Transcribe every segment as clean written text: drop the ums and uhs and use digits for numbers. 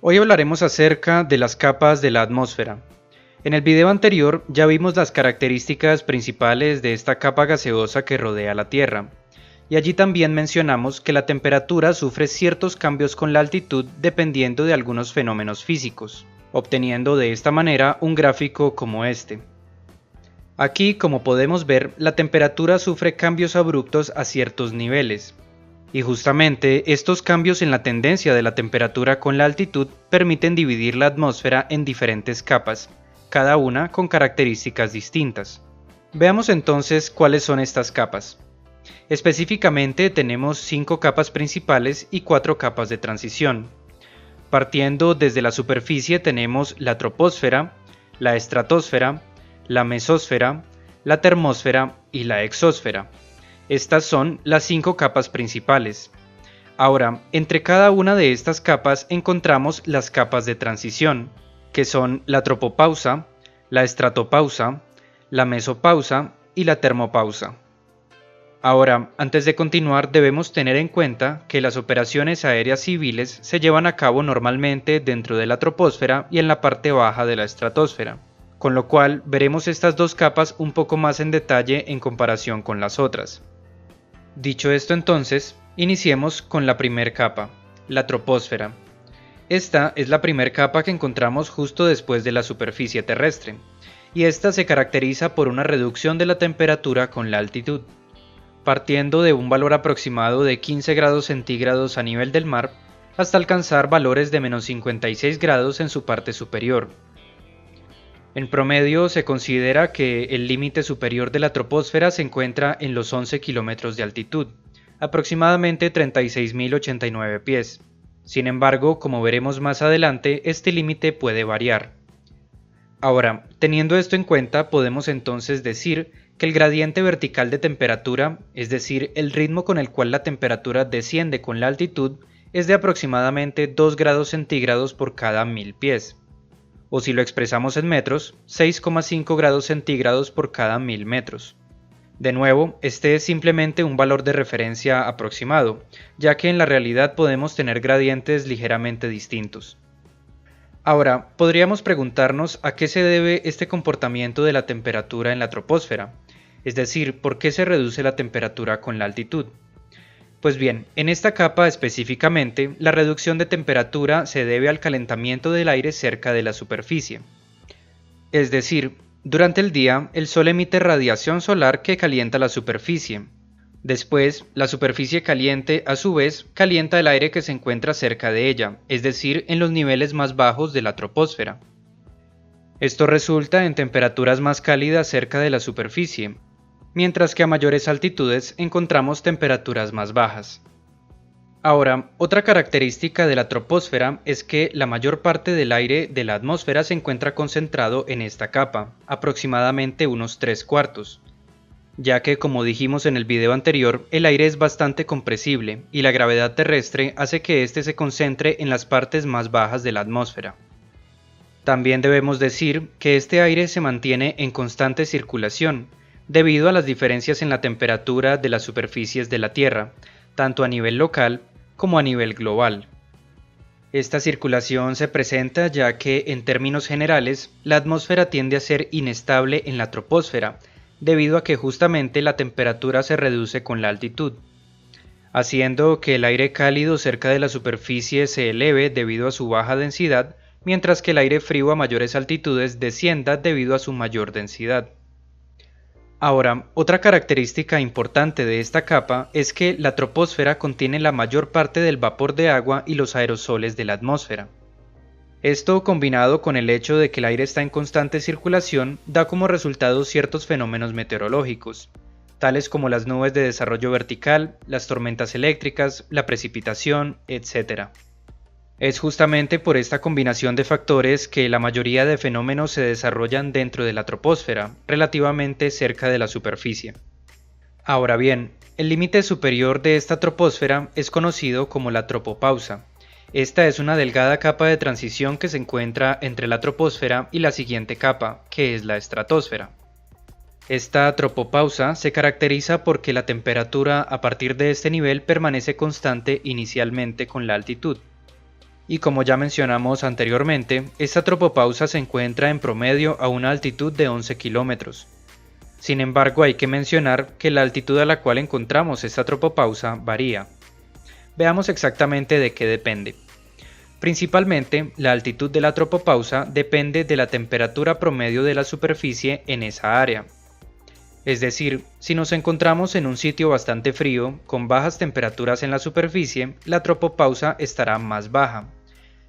Hoy hablaremos acerca de las capas de la atmósfera. En el video anterior ya vimos las características principales de esta capa gaseosa que rodea la Tierra, y allí también mencionamos que la temperatura sufre ciertos cambios con la altitud dependiendo de algunos fenómenos físicos, obteniendo de esta manera un gráfico como este. Aquí, como podemos ver, la temperatura sufre cambios abruptos a ciertos niveles. Y justamente estos cambios en la tendencia de la temperatura con la altitud permiten dividir la atmósfera en diferentes capas, cada una con características distintas. Veamos entonces cuáles son estas capas. Específicamente tenemos 5 capas principales y 4 capas de transición. Partiendo desde la superficie tenemos la troposfera, la estratosfera, la mesósfera, la termósfera y la exósfera. Estas son las 5 capas principales. Ahora, entre cada una de estas capas encontramos las capas de transición, que son la tropopausa, la estratopausa, la mesopausa y la termopausa. Ahora, antes de continuar, debemos tener en cuenta que las operaciones aéreas civiles se llevan a cabo normalmente dentro de la troposfera y en la parte baja de la estratosfera, con lo cual veremos estas dos capas un poco más en detalle en comparación con las otras. Dicho esto entonces, iniciemos con la primer capa, la troposfera. Esta es la primer capa que encontramos justo después de la superficie terrestre, y esta se caracteriza por una reducción de la temperatura con la altitud. Partiendo de un valor aproximado de 15 grados centígrados a nivel del mar, hasta alcanzar valores de menos 56 grados en su parte superior. En promedio se considera que el límite superior de la troposfera se encuentra en los 11 kilómetros de altitud, aproximadamente 36.089 pies. Sin embargo, como veremos más adelante, este límite puede variar. Ahora, teniendo esto en cuenta, podemos entonces decir que el gradiente vertical de temperatura, es decir, el ritmo con el cual la temperatura desciende con la altitud, es de aproximadamente 2 grados centígrados por cada 1000 pies. O si lo expresamos en metros, 6,5 grados centígrados por cada 1000 metros. De nuevo, este es simplemente un valor de referencia aproximado, ya que en la realidad podemos tener gradientes ligeramente distintos. Ahora, podríamos preguntarnos a qué se debe este comportamiento de la temperatura en la troposfera, es decir, ¿por qué se reduce la temperatura con la altitud? Pues bien, en esta capa específicamente, la reducción de temperatura se debe al calentamiento del aire cerca de la superficie. Es decir, durante el día, el Sol emite radiación solar que calienta la superficie. Después, la superficie caliente, a su vez, calienta el aire que se encuentra cerca de ella, es decir, en los niveles más bajos de la troposfera. Esto resulta en temperaturas más cálidas cerca de la superficie, mientras que a mayores altitudes encontramos temperaturas más bajas. Ahora, otra característica de la troposfera es que la mayor parte del aire de la atmósfera se encuentra concentrado en esta capa, aproximadamente unos 3/4, ya que, como dijimos en el video anterior, el aire es bastante compresible y la gravedad terrestre hace que éste se concentre en las partes más bajas de la atmósfera. También debemos decir que este aire se mantiene en constante circulación, debido a las diferencias en la temperatura de las superficies de la Tierra, tanto a nivel local como a nivel global. Esta circulación se presenta ya que, en términos generales, la atmósfera tiende a ser inestable en la troposfera, debido a que justamente la temperatura se reduce con la altitud, haciendo que el aire cálido cerca de la superficie se eleve debido a su baja densidad, mientras que el aire frío a mayores altitudes descienda debido a su mayor densidad. Ahora, otra característica importante de esta capa es que la troposfera contiene la mayor parte del vapor de agua y los aerosoles de la atmósfera. Esto, combinado con el hecho de que el aire está en constante circulación, da como resultado ciertos fenómenos meteorológicos, tales como las nubes de desarrollo vertical, las tormentas eléctricas, la precipitación, etc. Es justamente por esta combinación de factores que la mayoría de fenómenos se desarrollan dentro de la troposfera, relativamente cerca de la superficie. Ahora bien, el límite superior de esta troposfera es conocido como la tropopausa. Esta es una delgada capa de transición que se encuentra entre la troposfera y la siguiente capa, que es la estratosfera. Esta tropopausa se caracteriza porque la temperatura a partir de este nivel permanece constante inicialmente con la altitud. Y como ya mencionamos anteriormente, esta tropopausa se encuentra en promedio a una altitud de 11 kilómetros. Sin embargo, hay que mencionar que la altitud a la cual encontramos esta tropopausa varía. Veamos exactamente de qué depende. Principalmente, la altitud de la tropopausa depende de la temperatura promedio de la superficie en esa área. Es decir, si nos encontramos en un sitio bastante frío, con bajas temperaturas en la superficie, la tropopausa estará más baja,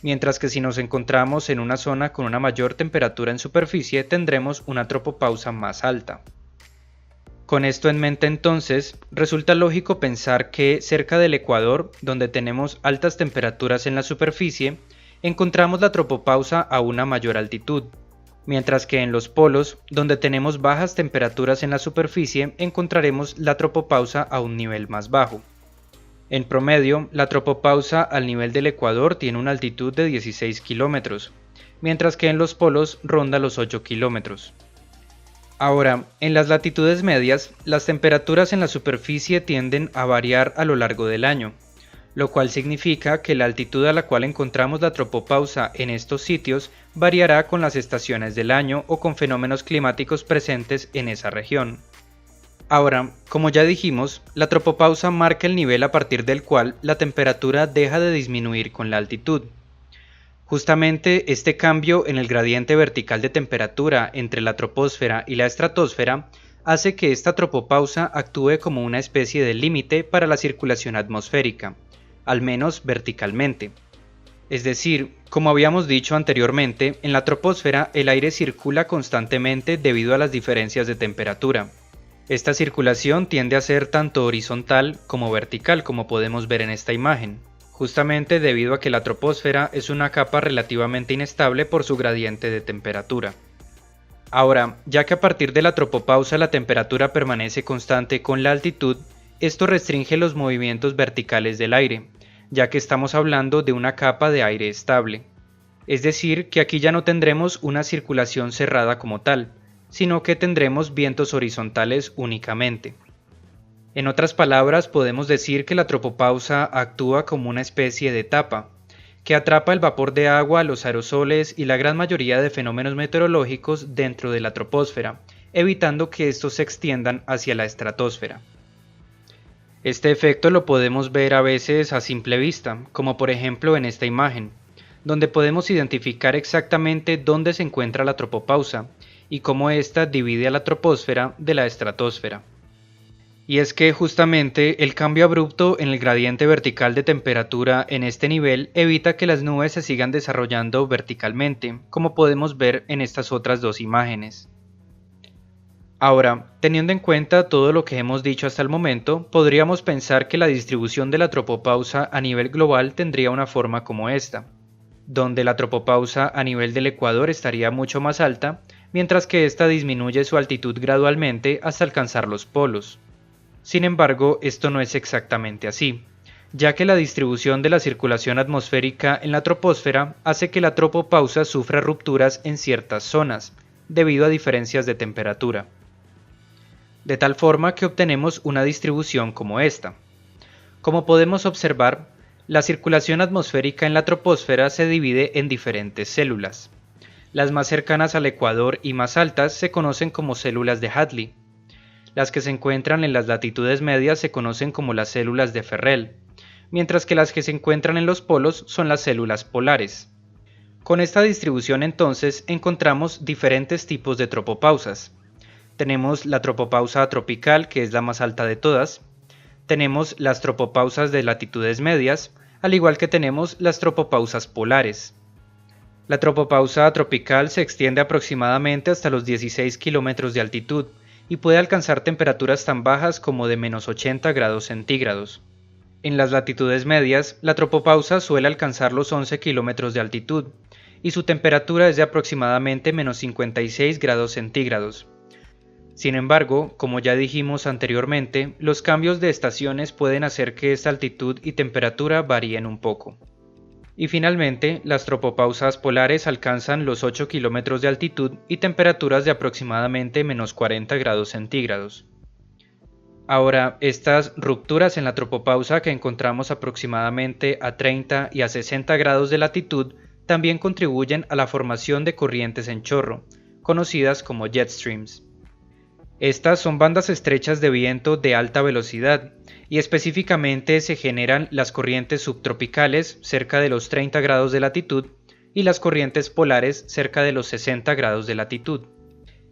mientras que si nos encontramos en una zona con una mayor temperatura en superficie, tendremos una tropopausa más alta. Con esto en mente entonces, resulta lógico pensar que cerca del ecuador, donde tenemos altas temperaturas en la superficie, encontramos la tropopausa a una mayor altitud, mientras que en los polos, donde tenemos bajas temperaturas en la superficie, encontraremos la tropopausa a un nivel más bajo. En promedio, la tropopausa al nivel del ecuador tiene una altitud de 16 kilómetros, mientras que en los polos ronda los 8 kilómetros. Ahora, en las latitudes medias, las temperaturas en la superficie tienden a variar a lo largo del año, lo cual significa que la altitud a la cual encontramos la tropopausa en estos sitios variará con las estaciones del año o con fenómenos climáticos presentes en esa región. Ahora, como ya dijimos, la tropopausa marca el nivel a partir del cual la temperatura deja de disminuir con la altitud. Justamente este cambio en el gradiente vertical de temperatura entre la troposfera y la estratosfera hace que esta tropopausa actúe como una especie de límite para la circulación atmosférica, al menos verticalmente. Es decir, como habíamos dicho anteriormente, en la troposfera el aire circula constantemente debido a las diferencias de temperatura. Esta circulación tiende a ser tanto horizontal como vertical, como podemos ver en esta imagen, justamente debido a que la troposfera es una capa relativamente inestable por su gradiente de temperatura. Ahora, ya que a partir de la tropopausa la temperatura permanece constante con la altitud, esto restringe los movimientos verticales del aire, ya que estamos hablando de una capa de aire estable. Es decir, que aquí ya no tendremos una circulación cerrada como tal, sino que tendremos vientos horizontales únicamente. En otras palabras, podemos decir que la tropopausa actúa como una especie de tapa, que atrapa el vapor de agua, los aerosoles y la gran mayoría de fenómenos meteorológicos dentro de la troposfera, evitando que estos se extiendan hacia la estratosfera. Este efecto lo podemos ver a veces a simple vista, como por ejemplo en esta imagen, donde podemos identificar exactamente dónde se encuentra la tropopausa y cómo ésta divide a la troposfera de la estratosfera. Y es que justamente el cambio abrupto en el gradiente vertical de temperatura en este nivel evita que las nubes se sigan desarrollando verticalmente, como podemos ver en estas otras dos imágenes. Ahora, teniendo en cuenta todo lo que hemos dicho hasta el momento, podríamos pensar que la distribución de la tropopausa a nivel global tendría una forma como esta, donde la tropopausa a nivel del ecuador estaría mucho más alta, mientras que ésta disminuye su altitud gradualmente hasta alcanzar los polos. Sin embargo, esto no es exactamente así, ya que la distribución de la circulación atmosférica en la troposfera hace que la tropopausa sufra rupturas en ciertas zonas, debido a diferencias de temperatura. De tal forma que obtenemos una distribución como esta. Como podemos observar, la circulación atmosférica en la troposfera se divide en diferentes células. Las más cercanas al ecuador y más altas se conocen como células de Hadley. Las que se encuentran en las latitudes medias se conocen como las células de Ferrel, mientras que las que se encuentran en los polos son las células polares. Con esta distribución entonces encontramos diferentes tipos de tropopausas. Tenemos la tropopausa tropical, que es la más alta de todas. Tenemos las tropopausas de latitudes medias, al igual que tenemos las tropopausas polares. La tropopausa tropical se extiende aproximadamente hasta los 16 kilómetros de altitud, y puede alcanzar temperaturas tan bajas como de menos 80 grados centígrados. En las latitudes medias, la tropopausa suele alcanzar los 11 kilómetros de altitud, y su temperatura es de aproximadamente menos 56 grados centígrados. Sin embargo, como ya dijimos anteriormente, los cambios de estaciones pueden hacer que esta altitud y temperatura varíen un poco. Y finalmente, las tropopausas polares alcanzan los 8 kilómetros de altitud y temperaturas de aproximadamente menos 40 grados centígrados. Ahora, estas rupturas en la tropopausa que encontramos aproximadamente a 30 y a 60 grados de latitud también contribuyen a la formación de corrientes en chorro, conocidas como jet streams. Estas son bandas estrechas de viento de alta velocidad y específicamente se generan las corrientes subtropicales cerca de los 30 grados de latitud y las corrientes polares cerca de los 60 grados de latitud.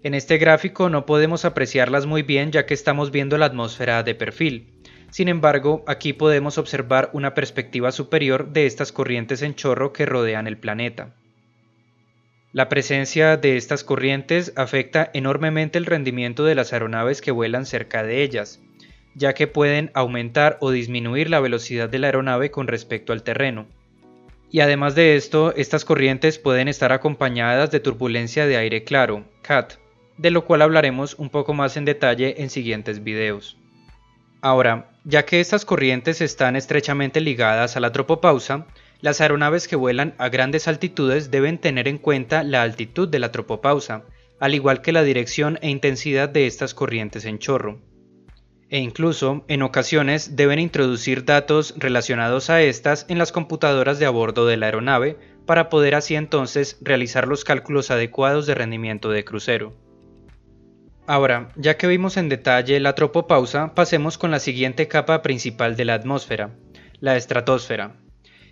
En este gráfico no podemos apreciarlas muy bien ya que estamos viendo la atmósfera de perfil. Sin embargo, aquí podemos observar una perspectiva superior de estas corrientes en chorro que rodean el planeta. La presencia de estas corrientes afecta enormemente el rendimiento de las aeronaves que vuelan cerca de ellas, ya que pueden aumentar o disminuir la velocidad de la aeronave con respecto al terreno. Y además de esto, estas corrientes pueden estar acompañadas de turbulencia de aire claro, CAT, de lo cual hablaremos un poco más en detalle en siguientes videos. Ahora, ya que estas corrientes están estrechamente ligadas a la tropopausa, las aeronaves que vuelan a grandes altitudes deben tener en cuenta la altitud de la tropopausa, al igual que la dirección e intensidad de estas corrientes en chorro. E incluso, en ocasiones, deben introducir datos relacionados a estas en las computadoras de a bordo de la aeronave para poder así entonces realizar los cálculos adecuados de rendimiento de crucero. Ahora, ya que vimos en detalle la tropopausa, pasemos con la siguiente capa principal de la atmósfera, la estratosfera.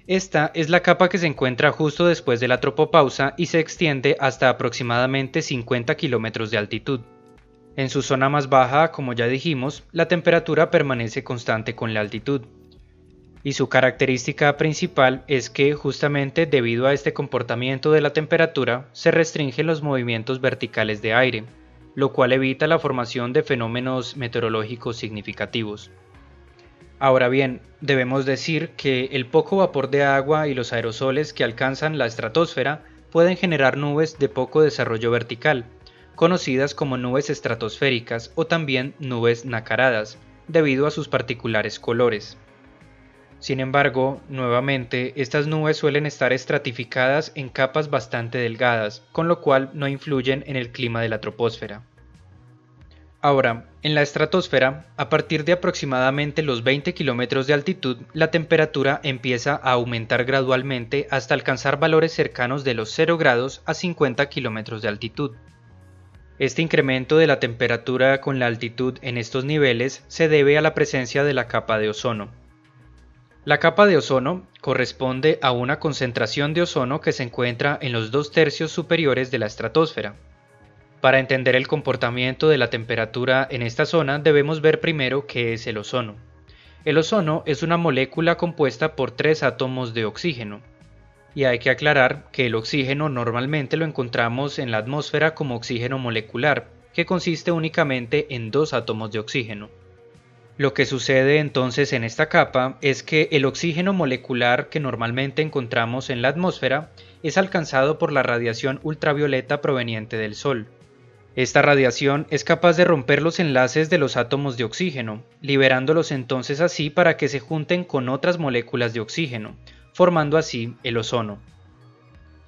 Esta es la capa que se encuentra justo después de la tropopausa y se extiende hasta aproximadamente 50 kilómetros de altitud. En su zona más baja, como ya dijimos, la temperatura permanece constante con la altitud. Y su característica principal es que, justamente debido a este comportamiento de la temperatura, se restringen los movimientos verticales de aire, lo cual evita la formación de fenómenos meteorológicos significativos. Ahora bien, debemos decir que el poco vapor de agua y los aerosoles que alcanzan la estratosfera pueden generar nubes de poco desarrollo vertical, conocidas como nubes estratosféricas o también nubes nacaradas, debido a sus particulares colores. Sin embargo, nuevamente, estas nubes suelen estar estratificadas en capas bastante delgadas, con lo cual no influyen en el clima de la troposfera. Ahora, en la estratosfera, a partir de aproximadamente los 20 kilómetros de altitud, la temperatura empieza a aumentar gradualmente hasta alcanzar valores cercanos de los 0 grados a 50 kilómetros de altitud. Este incremento de la temperatura con la altitud en estos niveles se debe a la presencia de la capa de ozono. La capa de ozono corresponde a una concentración de ozono que se encuentra en los 2/3 superiores de la estratosfera. Para entender el comportamiento de la temperatura en esta zona debemos ver primero qué es el ozono. El ozono es una molécula compuesta por 3 átomos de oxígeno. Y hay que aclarar que el oxígeno normalmente lo encontramos en la atmósfera como oxígeno molecular, que consiste únicamente en 2 átomos de oxígeno. Lo que sucede entonces en esta capa es que el oxígeno molecular que normalmente encontramos en la atmósfera es alcanzado por la radiación ultravioleta proveniente del Sol. Esta radiación es capaz de romper los enlaces de los átomos de oxígeno, liberándolos entonces así para que se junten con otras moléculas de oxígeno, formando así el ozono.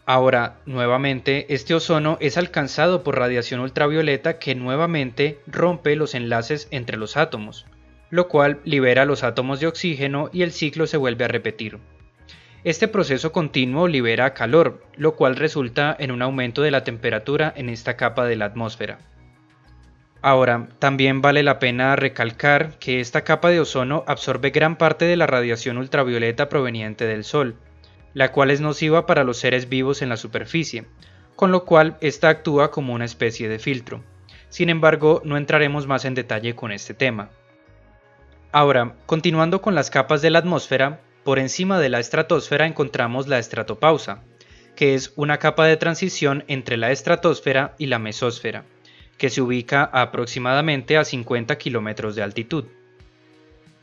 Ahora, nuevamente, este ozono es alcanzado por radiación ultravioleta que nuevamente rompe los enlaces entre los átomos, lo cual libera los átomos de oxígeno y el ciclo se vuelve a repetir. Este proceso continuo libera calor, lo cual resulta en un aumento de la temperatura en esta capa de la atmósfera. Ahora, también vale la pena recalcar que esta capa de ozono absorbe gran parte de la radiación ultravioleta proveniente del Sol, la cual es nociva para los seres vivos en la superficie, con lo cual esta actúa como una especie de filtro. Sin embargo, no entraremos más en detalle con este tema. Ahora, continuando con las capas de la atmósfera, por encima de la estratosfera encontramos la estratopausa, que es una capa de transición entre la estratosfera y la mesósfera, que se ubica aproximadamente a 50 kilómetros de altitud.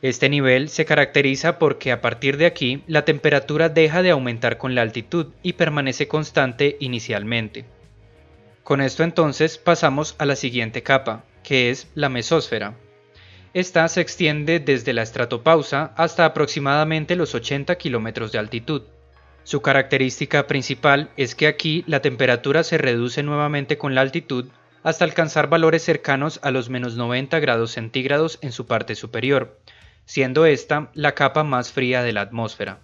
Este nivel se caracteriza porque a partir de aquí la temperatura deja de aumentar con la altitud y permanece constante inicialmente. Con esto entonces pasamos a la siguiente capa, que es la mesósfera. Esta se extiende desde la estratopausa hasta aproximadamente los 80 kilómetros de altitud. Su característica principal es que aquí la temperatura se reduce nuevamente con la altitud, hasta alcanzar valores cercanos a los -90 grados centígrados en su parte superior, siendo esta la capa más fría de la atmósfera.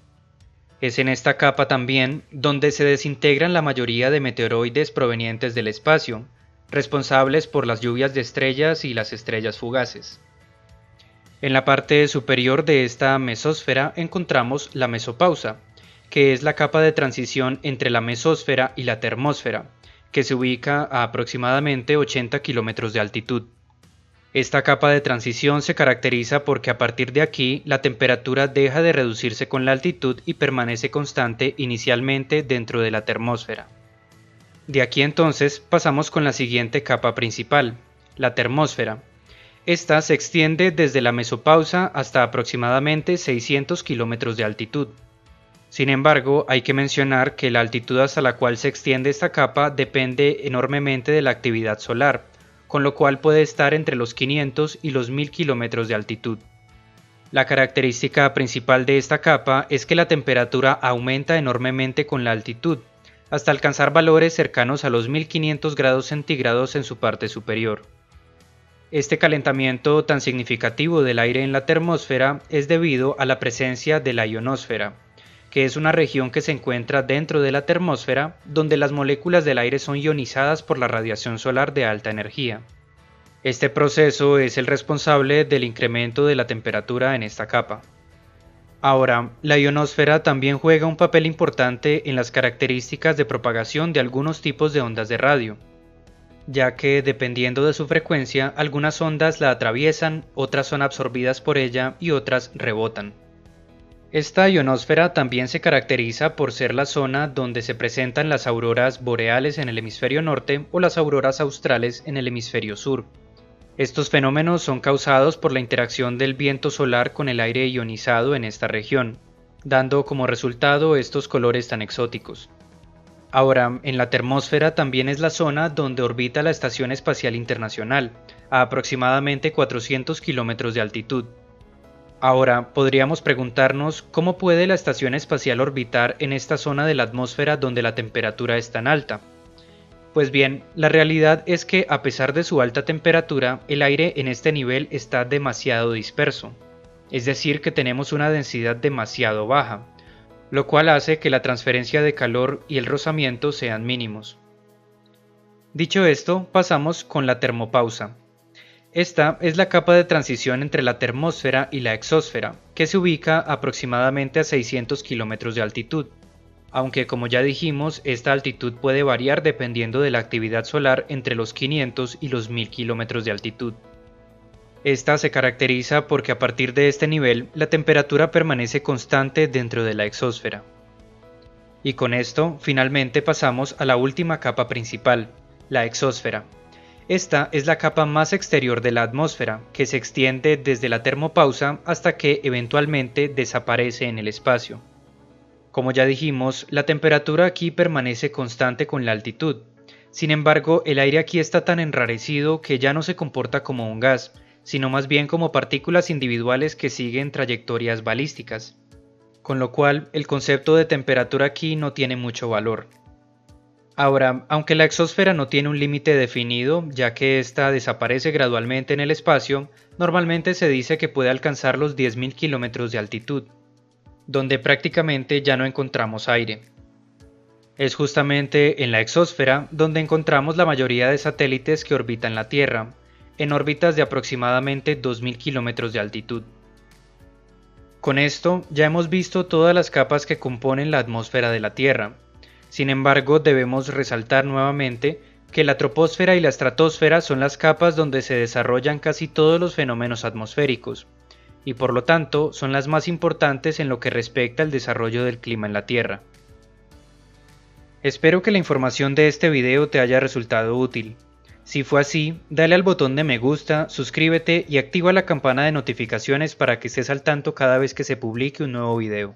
Es en esta capa también donde se desintegran la mayoría de meteoroides provenientes del espacio, responsables por las lluvias de estrellas y las estrellas fugaces. En la parte superior de esta mesósfera encontramos la mesopausa, que es la capa de transición entre la mesósfera y la termósfera, que se ubica a aproximadamente 80 kilómetros de altitud. Esta capa de transición se caracteriza porque a partir de aquí la temperatura deja de reducirse con la altitud y permanece constante inicialmente dentro de la termósfera. De aquí entonces pasamos con la siguiente capa principal, la termósfera. Esta se extiende desde la mesopausa hasta aproximadamente 600 kilómetros de altitud. Sin embargo, hay que mencionar que la altitud hasta la cual se extiende esta capa depende enormemente de la actividad solar, con lo cual puede estar entre los 500 y los 1000 kilómetros de altitud. La característica principal de esta capa es que la temperatura aumenta enormemente con la altitud, hasta alcanzar valores cercanos a los 1500 grados centígrados en su parte superior. Este calentamiento tan significativo del aire en la termósfera es debido a la presencia de la ionosfera, que es una región que se encuentra dentro de la termósfera, donde las moléculas del aire son ionizadas por la radiación solar de alta energía. Este proceso es el responsable del incremento de la temperatura en esta capa. Ahora, la ionosfera también juega un papel importante en las características de propagación de algunos tipos de ondas de radio, ya que dependiendo de su frecuencia, algunas ondas la atraviesan, otras son absorbidas por ella y otras rebotan. Esta ionosfera también se caracteriza por ser la zona donde se presentan las auroras boreales en el hemisferio norte o las auroras australes en el hemisferio sur. Estos fenómenos son causados por la interacción del viento solar con el aire ionizado en esta región, dando como resultado estos colores tan exóticos. Ahora, en la termósfera también es la zona donde orbita la Estación Espacial Internacional, a aproximadamente 400 kilómetros de altitud. Ahora, podríamos preguntarnos cómo puede la estación espacial orbitar en esta zona de la atmósfera donde la temperatura es tan alta. Pues bien, la realidad es que a pesar de su alta temperatura, el aire en este nivel está demasiado disperso, es decir, que tenemos una densidad demasiado baja, lo cual hace que la transferencia de calor y el rozamiento sean mínimos. Dicho esto, pasamos con la termopausa. Esta es la capa de transición entre la termósfera y la exósfera, que se ubica aproximadamente a 600 kilómetros de altitud, aunque como ya dijimos, esta altitud puede variar dependiendo de la actividad solar entre los 500 y los 1000 kilómetros de altitud. Esta se caracteriza porque a partir de este nivel, la temperatura permanece constante dentro de la exósfera. Y con esto, finalmente pasamos a la última capa principal, la exósfera. Esta es la capa más exterior de la atmósfera, que se extiende desde la termopausa hasta que eventualmente desaparece en el espacio. Como ya dijimos, la temperatura aquí permanece constante con la altitud. Sin embargo, el aire aquí está tan enrarecido que ya no se comporta como un gas, sino más bien como partículas individuales que siguen trayectorias balísticas. Con lo cual, el concepto de temperatura aquí no tiene mucho valor. Ahora, aunque la exósfera no tiene un límite definido, ya que ésta desaparece gradualmente en el espacio, normalmente se dice que puede alcanzar los 10.000 kilómetros de altitud, donde prácticamente ya no encontramos aire. Es justamente en la exósfera donde encontramos la mayoría de satélites que orbitan la Tierra, en órbitas de aproximadamente 2.000 kilómetros de altitud. Con esto ya hemos visto todas las capas que componen la atmósfera de la Tierra. Sin embargo, debemos resaltar nuevamente que la troposfera y la estratosfera son las capas donde se desarrollan casi todos los fenómenos atmosféricos, y por lo tanto son las más importantes en lo que respecta al desarrollo del clima en la Tierra. Espero que la información de este video te haya resultado útil. Si fue así, dale al botón de me gusta, suscríbete y activa la campana de notificaciones para que estés al tanto cada vez que se publique un nuevo video.